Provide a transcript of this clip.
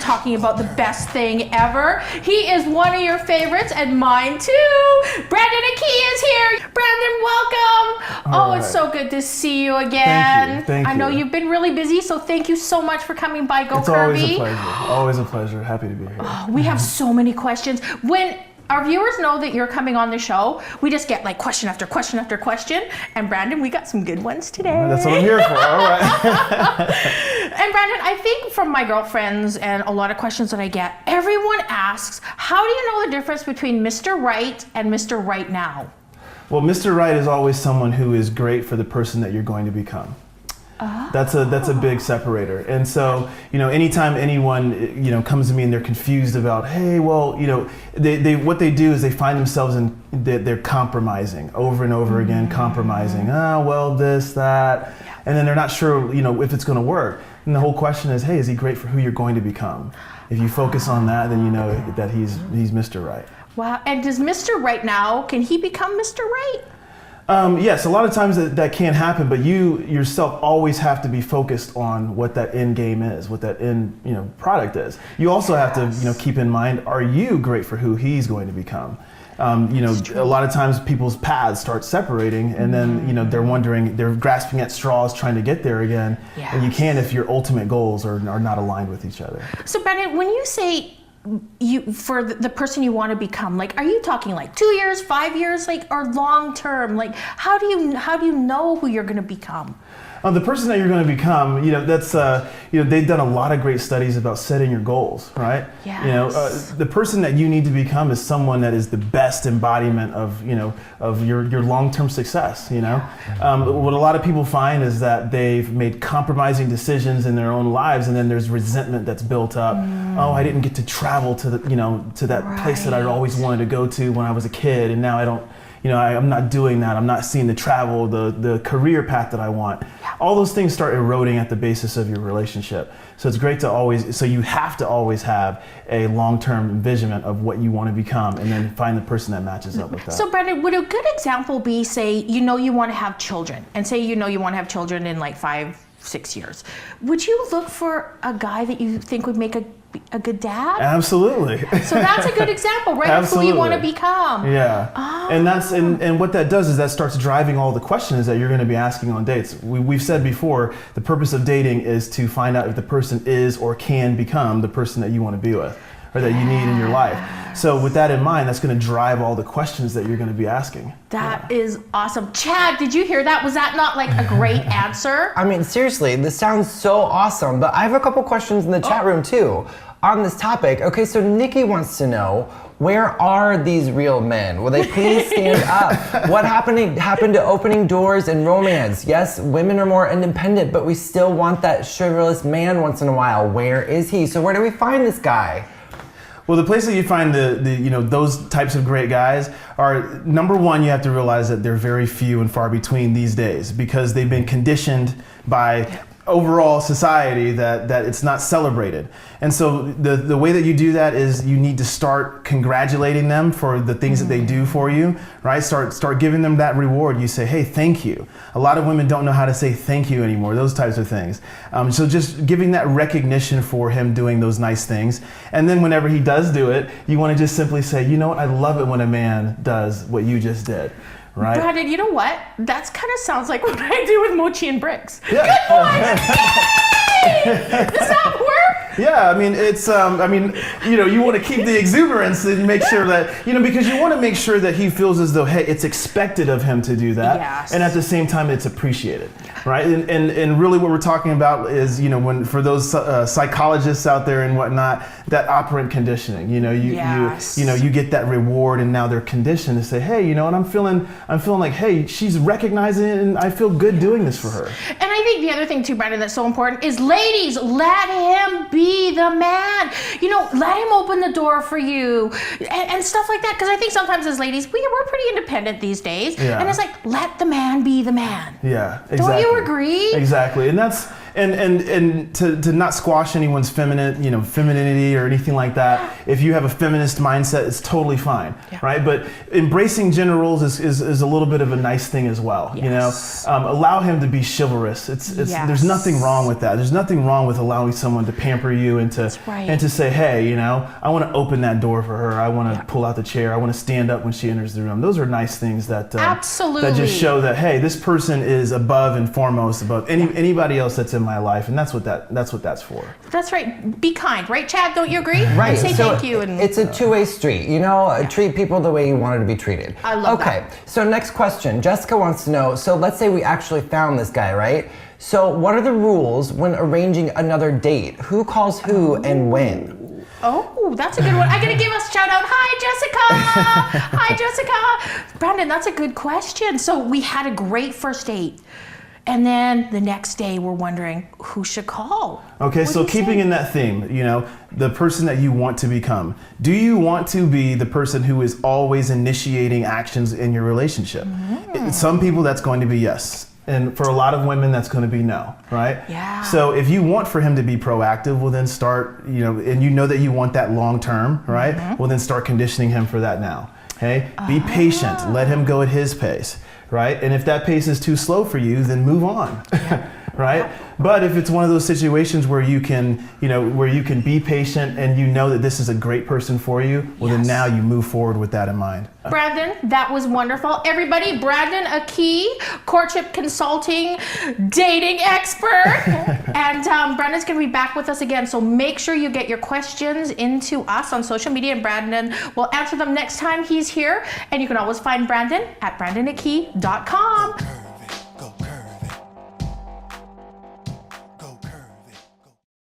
talking about the best thing ever. He is one of your favorites and mine too. Brandon Aki is here. Brandon, welcome. It's so good to see you again. Thank you. I know you've been really busy, so thank you so much for coming by Go Curvy. It's always a pleasure. Always a pleasure. Happy to be here. We have so many questions. When our viewers know that you're coming on the show, we just get like question after question after question. And Brandon, we got some good ones today. That's what I'm here for. All right. And Brandon, I think from my girlfriends and a lot of questions that I get, everyone asks, how do you know the difference between Mr. Right and Mr. Right Now? Well, Mr. Right is always someone who is great for the person that you're going to become. That's a big separator. And so, anytime anyone, comes to me and they're confused about, hey, well, they what they do is they find themselves in, they're compromising over and over again, compromising, this, that, and then they're not sure, if it's going to work. And the whole question is, hey, is he great for who you're going to become? If you focus on that, then you know that he's Mr. Right. Wow. And does Mr. Right Now, can he become Mr. Right? Yes, a lot of times that can happen, but you yourself always have to be focused on what that end game is, what that end product is. You also have to keep in mind, are you great for who he's going to become? A lot of times people's paths start separating, and then they're wondering, they're grasping at straws trying to get there again, and you can't if your ultimate goals are not aligned with each other. So Brandon, when you say for the person you want to become, like, are you talking like 2 years, 5 years, like, or long term? Like, how do you know who you're going to become? The person that you're going to become, that's they've done a lot of great studies about setting your goals, right? Yes. The person that you need to become is someone that is the best embodiment of your long-term success. What a lot of people find is that they've made compromising decisions in their own lives, and then there's resentment that's built up. Oh, I didn't get to travel to to that place that I always wanted to go to when I was a kid, and now I don't. I'm not doing that. I'm not seeing the travel, the career path that I want. All those things start eroding at the basis of your relationship. So it's great so you have to always have a long-term envisionment of what you want to become, and then find the person that matches up with that. So Brandon, would a good example be, say, you want to have children, and say you want to have children in like 5-6 years. Would you look for a guy that you think would make a good dad? Absolutely. So that's a good example, right? Of who you want to become. Yeah. Oh. And what that does is that starts driving all the questions that you're going to be asking on dates. We've said before, the purpose of dating is to find out if the person is or can become the person that you want to be with, or that you need in your life. So with that in mind, that's going to drive all the questions that you're going to be asking. That is awesome. Chad, did you hear that? Was that not like a great answer? I mean, seriously, this sounds so awesome, but I have a couple questions in the chat room too on this topic. Okay, so Nikki wants to know, where are these real men? Will they please stand up? What happened to opening doors and romance? Yes, women are more independent, but we still want that chivalrous man once in a while. Where is he? So where do we find this guy? Well, the place that you find those types of great guys are, number one, you have to realize that they're very few and far between these days, because they've been conditioned by overall society that it's not celebrated. And so the way that you do that is you need to start congratulating them for the things that they do for you, right? Start giving them that reward. You say, hey, thank you. A lot of women don't know how to say thank you anymore, those types of things. So just giving that recognition for him doing those nice things. And then whenever he does do it, you want to just simply say, you know what, I love it when a man does what you just did. Right. Brandon, you know what? That kind of sounds like what I do with mochi and bricks. Yeah. Good one! Yay! Does that work? Yeah, I mean, it's, you want to keep the exuberance and make sure that, because you want to make sure that he feels as though, hey, it's expected of him to do that. Yes. And at the same time, it's appreciated, right? And really what we're talking about is, when for those psychologists out there and whatnot, that operant conditioning, you get that reward, and now they're conditioned to say, hey, I'm feeling like, hey, she's recognizing it, and I feel good doing this for her. And I think the other thing too, Brandon, that's so important is, ladies, let him be the man. Let him open the door for you and stuff like that. Because I think sometimes as ladies, we're pretty independent these days. Yeah. And it's like, let the man be the man. Yeah, exactly. Don't you agree? Exactly. And that's and to not squash anyone's femininity or anything like that. If you have a feminist mindset, it's totally fine, right? But embracing gender roles is a little bit of a nice thing as well. Yes. Allow him to be chivalrous. There's nothing wrong with that. There's nothing wrong with allowing someone to pamper you and to say, hey, I want to open that door for her. I want to pull out the chair. I want to stand up when she enters the room. Those are nice things that absolutely that just show that, hey, this person is above and foremost above anybody else that's in my life, and that's what that's for. That's right. Be kind, right, Chad? Don't you agree? Right. And say so thank you. And it's a two-way street. Treat people the way you wanted to be treated. I love that. Okay. So next question. Jessica wants to know. So let's say we actually found this guy, right? So what are the rules when arranging another date? Who calls who and when? Oh, that's a good one. I gotta give us a shout out. Hi, Jessica. Hi, Jessica. Brandon, that's a good question. So we had a great first date. And then the next day we're wondering who should call. Okay, so keeping in that theme, the person that you want to become. Do you want to be the person who is always initiating actions in your relationship? Some people, that's going to be yes. And for a lot of women, that's going to be no, right? Yeah. So if you want for him to be proactive, well then start, and you know that you want that long term, right? Well then start conditioning him for that now. Okay? Be patient. Let him go at his pace, right? And if that pace is too slow for you, then move on. Right? But if it's one of those situations where you can, where you can be patient and you know that this is a great person for you, well then now you move forward with that in mind. Brandon, that was wonderful. Everybody, Brandon Aki, courtship consulting, dating expert. And Brandon's going to be back with us again. So make sure you get your questions into us on social media, and Brandon will answer them next time he's here. And you can always find Brandon at brandonaki.com.